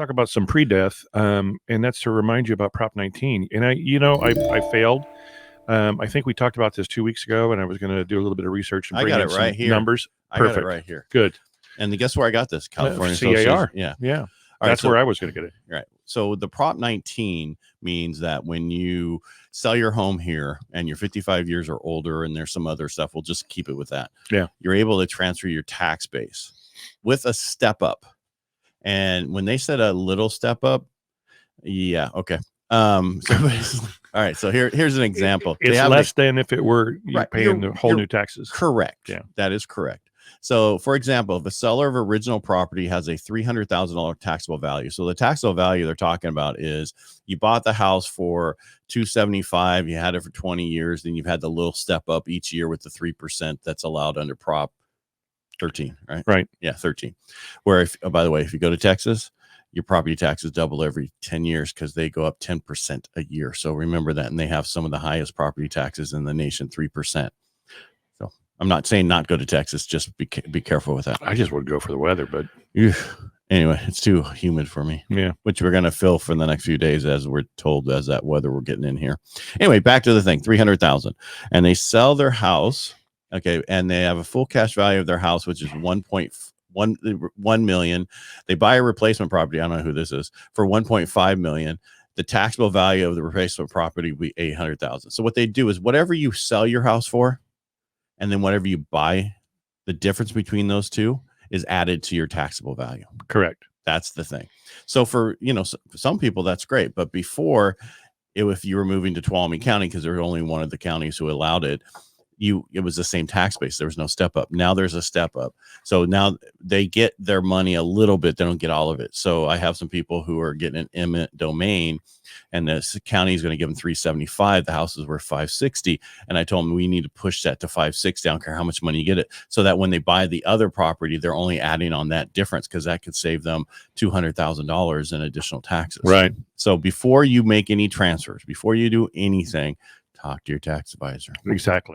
talk about some pre-death, and that's to remind you about Prop 19. And I failed. I think we talked about this 2 weeks ago, and I was going to do a little bit of research and I bring got in it some right here. numbers. Perfect. I got it right here. Good. And guess where I got this? California CAR. Association. Yeah. Yeah. All That's right, where I was going to get it. Right. So the Prop 19 means that when you sell your home here and you're 55 years or older, and there's some other stuff, we'll just keep it with that. Yeah. You're able to transfer your tax base with a step up. And when they said a little step up, yeah. Okay. All right. So here's an example. It's less than if it were paying the whole new taxes. Correct. Yeah. That is correct. So, for example, if a seller of original property has a $300,000 taxable value, so the taxable value they're talking about is you bought the house for $275,000, you had it for 20 years, then you've had the little step up each year with the 3% that's allowed under Prop 13, right? Right. Yeah, 13. Where, by the way, if you go to Texas, your property taxes double every 10 years because they go up 10% a year. So remember that, and they have some of the highest property taxes in the nation, 3%. I'm not saying not go to Texas. Just be careful with that. I just would go for the weather, but anyway, it's too humid for me. Yeah. Which we're going to fill for the next few days, as we're told, as that weather we're getting in here. Anyway, back to the thing, 300,000, and they sell their house. Okay. And they have a full cash value of their house, which is 1.1 million. They buy a replacement property. I don't know who this is, for 1.5 million. The taxable value of the replacement property will be 800,000. So what they do is whatever you sell your house for, and then whatever you buy, the difference between those two is added to your taxable value. Correct. That's the thing. So for some people, that's great. But before, if you were moving to Tuolumne County, because there was only one of the counties who allowed it, it was the same tax base. There was no step up. Now there's a step up. So now they get their money a little bit. They don't get all of it. So I have some people who are getting an eminent domain, and the county is going to give them $375. The house is worth $560. And I told them we need to push that to $560. I don't care how much money you get it. So that when they buy the other property, they're only adding on that difference, because that could save them $200,000 in additional taxes. Right. So before you make any transfers, before you do anything, talk to your tax advisor. Exactly.